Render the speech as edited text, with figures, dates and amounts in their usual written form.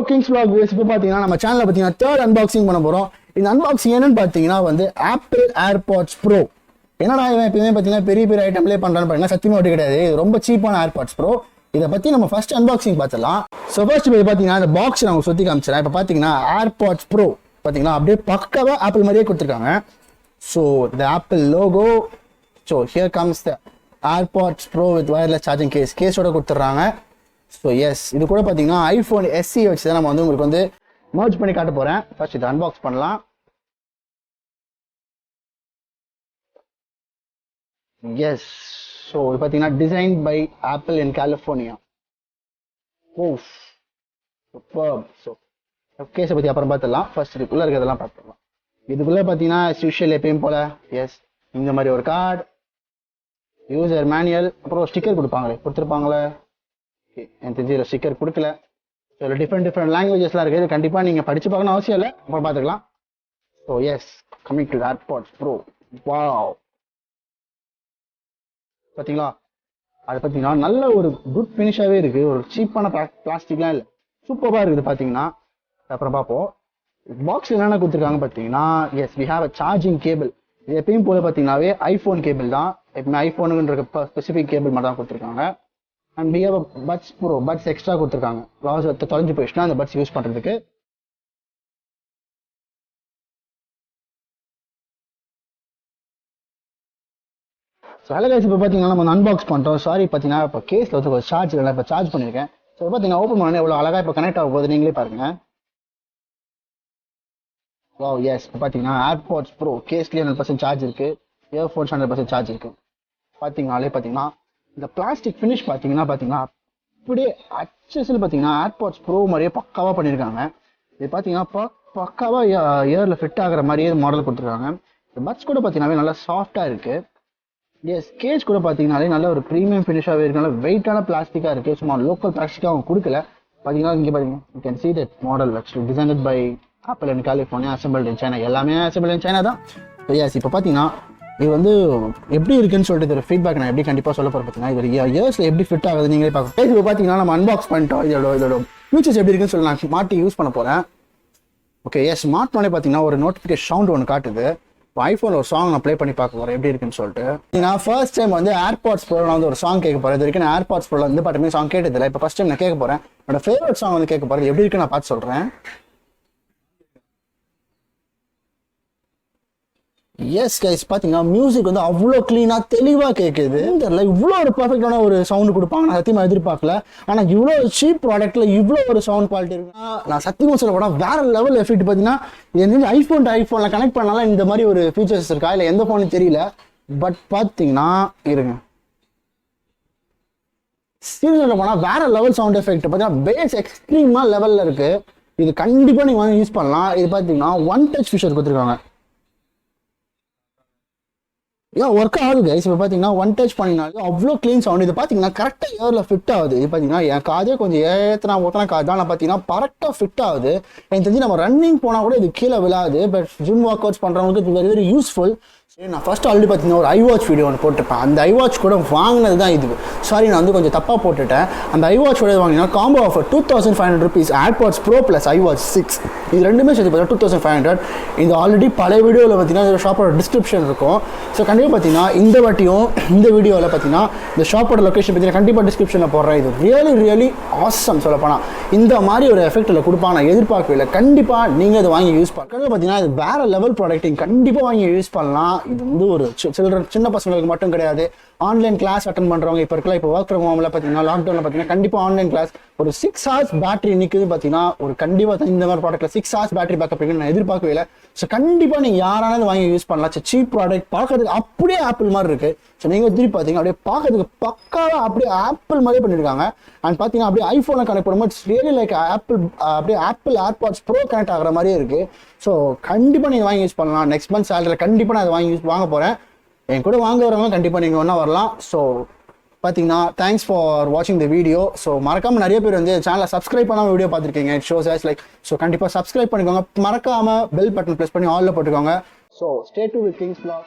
Kings vlog viewers இப்போ பாத்தீங்கன்னா நம்ம சேனல்ல பாத்தீங்கன்னா தேர்ட் அன்பாக்சிங் பண்ண போறோம். இந்த அன்பாக்சிங் என்னன்னு பாத்தீங்கன்னா வந்து Apple AirPods Pro. என்னடா இவன் எப்பவுமே பாத்தீங்கன்னா பெரிய பெரிய ஐட்டம்லயே பண்றான்னு பாத்தீங்கன்னா சத்தியமா ஒட்டி கிடையாது. இது ரொம்ப சீப்பான AirPods Pro. இதை பத்தி நம்ம ஃபர்ஸ்ட் அன்பாக்சிங் பார்த்தலாம். ஸோ ஃபர்ஸ்ட் இப்போ பாத்தீங்கன்னா இந்த பாக்ஸ் நான் சுத்தி காமிச்சிடறேன். இப்போ பாத்தீங்கன்னா AirPods Pro பாத்தீங்கன்னா அப்படியே பக்காவா ஆப்பிள் மாதிரியே கொடுத்துருக்காங்க. So the Apple logo. So here comes the AirPods Pro with wireless charging case. கேஸோட கொடுத்துட்றாங்க. ஸோ எஸ் இது கூட பார்த்தீங்கன்னா ஐஃபோன் SE வச்சு தான் நம்ம வந்து உங்களுக்கு வந்து மர்ஜ் பண்ணி காட்ட போகிறேன். ஃபர்ஸ்ட் இதை அன்பாக்ஸ் பண்ணலாம். எஸ் ஸோ இது பார்த்தீங்கன்னா design by Apple in California. ஓஃப் சூப்பர். ஸோ கேஸை பற்றி அப்புறம் பார்த்துடலாம். ஃபர்ஸ்ட் இதுக்குள்ளே இருக்கிறதெல்லாம் பார்த்துடலாம். இதுக்குள்ளே பார்த்தீங்கன்னா யூஷுவல் எப்பயும் போல எஸ் இந்த மாதிரி ஒரு கார்டு, யூசர் மேனுவல், அப்புறம் ஸ்டிக்கர் கொடுத்துருப்பாங்களே. எனக்கு தெரிஞ்ச ஸ்டிக்கர் கொடுக்கல. ஸோ டிஃப்ரெண்ட் லாங்குவேஜஸ்லாம் இருக்குது. இது கண்டிப்பாக நீங்கள் படித்து பார்க்கணும் அவசியம் இல்லை, அப்புறம் பார்த்துக்கலாம். So yes coming to AirPods Pro. Wow பார்த்தீங்களா, அது பார்த்தீங்கன்னா நல்ல ஒரு குட் ஃபினிஷாகவே இருக்குது. ஒரு சீப்பான பிளாஸ்டிக்லாம் இல்லை, சூப்பராக இருக்குது பார்த்தீங்கன்னா. அப்புறம் பார்ப்போம் பாக்ஸில் என்னென்ன கொடுத்துருக்காங்க பார்த்தீங்கன்னா. Yes we have a charging cable. இது எப்பயும் போல பார்த்தீங்கன்னாவே ஐஃபோன் கேபிள் தான். எப்பவுமே ஐஃபோனுன்ற ஸ்பெசிஃபிக் கேபிள் மட்டும் தான் கொடுத்துருக்காங்க. And we have a buds Pro, buds extra கொடுத்துருக்காங்க. லாஸ் தொலைஞ்சு போயிடுச்சுன்னா அந்த பட்ஸ் யூஸ் பண்ணுறதுக்கு. ஸோ ஹலோ கைஸ், இப்போ பார்த்தீங்கன்னா நம்ம அன்பாக்ஸ் பண்ணிட்டோம். சாரி பார்த்தீங்கன்னா இப்போ கேஸில் வந்து ஒரு சார்ஜ் இல்லை, இப்போ சார்ஜ் பண்ணியிருக்கேன். ஸோ பார்த்தீங்கன்னா ஓப்பன் பண்ணோன்னே எவ்வளோ அழகாக இப்போ கனெக்ட் ஆக போகுது நீங்களே பாருங்க. வாவ் எஸ் இப்போ பார்த்தீங்கன்னா AirPods Pro கேஸ்லேயே 100% சார்ஜ் இருக்குது, இயர்ஃபோன்ஸ் 100% சார்ஜ் இருக்குது. பார்த்தீங்கன்னா இந்த பிளாஸ்டிக் ஃபினிஷ் பார்த்தீங்கன்னா அப்படியே அச்சஸில் பார்த்தீங்கன்னா AirPods Pro மாதிரியே பக்காவாக பண்ணியிருக்காங்க. இது பார்த்தீங்கன்னா பக்காவாக இயரில் ஃபிட் ஆகிற மாதிரியே மாடல் கொடுத்துருக்காங்க. இந்த பட்ஸ் கூட பார்த்தீங்கன்னா நல்லா சாஃப்டாக இருக்குது. எஸ் கேஸ் கூட பார்த்தீங்கன்னாலே நல்ல ஒரு ப்ரீமியம் ஃபினிஷாகவே இருக்குது. நல்ல வெயிட்டான பிளாஸ்டிக்காக இருக்குது. சும்மா லோக்கல் பிளாஸ்டிக்காக அவங்க கொடுக்கல. பார்த்தீங்கன்னா இங்கே பாருங்க, you can see that model actually designed by Apple in California, assembled in China. எல்லாமே அசம்பிள்ட் இன் சைனா தான். ஸோ எஸ் இப்போ பார்த்தீங்கன்னா இது வந்து எப்படி இருக்குன்னு சொல்லிட்டு ஒரு ஃபீட்பேக் நான் எப்படி கண்டிப்பாக சொல்ல போகிறேன். பார்த்தீங்கன்னா இது இயர்ஸில் எப்படி ஃபிட் ஆகுது நீங்களே பார்க்கலாம். இப்போ பார்த்தீங்கன்னா நம்ம அன்பாக்ஸ் பண்ணிட்டோம். இதோட ஃபியூச்சர்ஸ் எப்படி இருக்குன்னு சொல்லி நான் மாட்டி யூஸ் பண்ண போகிறேன். ஓகே எஸ் மாட்டினோடனே பார்த்தீங்கன்னா ஒரு நோட்டிஃபிகேஷன் சவுண்ட் ஒன்று காட்டுது. இப்போ ஐஃபோனில் ஒரு சாங் நான் ப்ளே பண்ணி பார்க்க போகிறேன் எப்படி இருக்குன்னு சொல்லிட்டு. நான் ஃபர்ஸ்ட் டைம் வந்து AirPods Pro நான் வந்து ஒரு சாங் கேட்க போகிறேன். இது வரைக்கும் நான் AirPods Pro வந்து பாட்டுமே சாங் கேட்டதில்லை. இப்போ ஃபர்ஸ்ட் டைம் நான் கேட்க போகிறேன். என்னோட ஃபேவரட் சாங் வந்து கேட்க போகிறேன். எப்படி இருக்குன்னு நான் பார்த்து சொல்கிறேன். எஸ் கைஸ் பார்த்தீங்கன்னா மியூசிக் வந்து அவ்வளோ க்ளீனாக தெளிவாக கேட்குது. தெரியல இவ்வளோ ஒரு பர்ஃபெக்டான ஒரு சவுண்டு கொடுப்பாங்க நான் சத்தியமாக எதிர்பார்க்கல. ஆனால் இவ்வளோ சீப் ப்ராடக்ட்டில் இவ்வளோ ஒரு சவுண்ட் குவாலிட்டி இருக்குன்னா நான் சத்தியமாக சொல்ல போனால் வேறு லெவல் எஃபெக்ட். பார்த்தீங்கன்னா இது ஐஃபோன் டு ஐஃபோனில் கனெக்ட் பண்ணாலும் இந்த மாதிரி ஒரு ஃபீச்சர்ஸ் இருக்கா இல்லை எந்த ஃபோனு தெரியல. பட் பார்த்தீங்கன்னா இருங்க சீரியஸ் சொல்ல போனால் வேறு லெவல் சவுண்ட் எஃபெக்ட் பார்த்தீங்கன்னா பேஸ் எக்ஸ்ட்ரீமாக லெவலில் இருக்குது. இது கண்டிப்பாக நீங்கள் வந்து யூஸ் பண்ணலாம். இது பார்த்தீங்கன்னா ஒன் டச் ஃபீச்சர் கொடுத்துருக்காங்க. ஒர்க் ஆகுது கைஸ். இப்போ பார்த்தீங்கன்னா ஒன் டச் பண்ணினாலும் அவ்வளோ க்ளீன் சவுண்ட். இது பார்த்தீங்கன்னா கரெக்டாக இயரில் ஃபிட் ஆகுது. இது பார்த்தீங்கன்னா என் காதே கொஞ்சம் ஓத்தனா காது தான். நான் பார்த்தீங்கன்னா கரெக்டாக ஃபிட் ஆகுது. எனக்கு தெரிஞ்சு நம்ம ரன்னிங் போனால் கூட இது கீழே விழாது. பட் ஜிம் ஒர்க் அவுட்ஸ் பண்ணுறவங்களுக்கு இது வெரி யூஸ்ஃபுல். சரி நான் ஃபர்ஸ்ட் ஆல்ரெடி பார்த்தீங்கன்னா ஒரு iWatch வீடியோ ஒன்று போட்டிருப்பேன். அந்த iWatch கூட வாங்கினது தான் இது. சாரி நான் வந்து கொஞ்சம் தப்பாக போட்டுட்டேன். அந்த iWatch கூட வாங்கினா combo offer 2500 rupees AirPods Pro plus iWatch 6 இது ரெண்டுமே சேர்த்து பார்த்தீங்கன்னா 2500. இது ஆல்ரெடி பழைய வீடியோவில் பார்த்தீங்கன்னா ஷாப்போட டிஸ்கிரிப்ஷன் இருக்கும். ஸோ கண்டிப்பாக பார்த்தீங்கன்னா இந்த வாட்டியும் இந்த வீடியோவில் பார்த்தீங்கன்னா இந்த ஷாப்போட லொக்கேஷன் பார்த்தீங்கன்னா கண்டிப்பாக டிஸ்கிரிப்ஷனில் போடுறேன். இது ரியலி ஆசம் சொல்லப்போனால் இந்த மாதிரி ஒரு எஃபெக்டில் கொடுப்பாங்க நான் எதிர்பார்க்கவே இல்லை. கண்டிப்பாக நீங்கள் அதை வாங்கி யூஸ் பண்ணலாம். பார்த்தீங்கன்னா இது வேறு லெவல் ப்ராடக்ட்டிங் கண்டிப்பாக வாங்கி யூஸ் பண்ணலாம். இது வந்து ஒரு சின்ன பசங்களுக்கு மட்டும் கிடையாது. ஆன்லைன் கிளாஸ் அட்டன் பண்ணுறவங்க இப்போ இருக்கலாம். இப்போ ஒர்க் ஃப்ரம் ஹோமில் பார்த்தீங்கன்னா லாக்டவுனில் பார்த்தீங்கன்னா கண்டிப்பாக ஆன்லைன் கிளாஸ் ஒரு 6 hours பேட்டரி நிற்குது. பார்த்தீங்கன்னா ஒரு கண்டிப்பாக இந்த மாதிரி ப்ராடக்ட்டில் 6 hours பேட்டரி பேக்கப் இருக்குன்னு நான் எதிர்பார்க்கவே இல்லை. ஸோ கண்டிப்பாக நீங்கள் யாரானது வாங்கி யூஸ் பண்ணலாம். சீப் ப்ராடக்ட் பார்க்கறதுக்கு அப்படியே ஆப்பிள் மாதிரி இருக்குது. ஸோ நீங்கள் திருப்பி பார்த்தீங்கன்னா அப்படியே பார்க்கறதுக்கு பக்காவாக அப்படியே ஆப்பிள் மாதிரியே பண்ணியிருக்காங்க. அண்ட் பார்த்தீங்கன்னா அப்படியே ஐஃபோனை கனெக்ட் பண்ணும்போது it's really like apple AirPods Pro connect ஆகிற மாதிரியே இருக்குது. ஸோ கண்டிப்பாக நீங்கள் வாங்கி யூஸ் பண்ணலாம். நெக்ஸ்ட் மந்த் சேலரியில் கண்டிப்பாக நான் அதை வாங்க போகிறேன். என் கூட வாங்க வரவங்க கண்டிப்பாக நீங்கள் ஒன்றா வரலாம். ஸோ பார்த்தீங்கன்னா தேங்க்ஸ் ஃபார் வாட்சிங் த வீடியோ. ஸோ மறக்காமல் நிறைய பேர் வந்து சேனலை சப்ஸ்கிரைப் பண்ணாமல் வீடியோ பார்த்துருக்கீங்க. It shows as like so கண்டிப்பாக சப்ஸ்கிரைப் பண்ணிக்கோங்க. மறக்காமல் பெல் பட்டன் ப்ரெஸ் பண்ணி ஆலில் போட்டுக்கோங்க. So stay to with Kings vlog.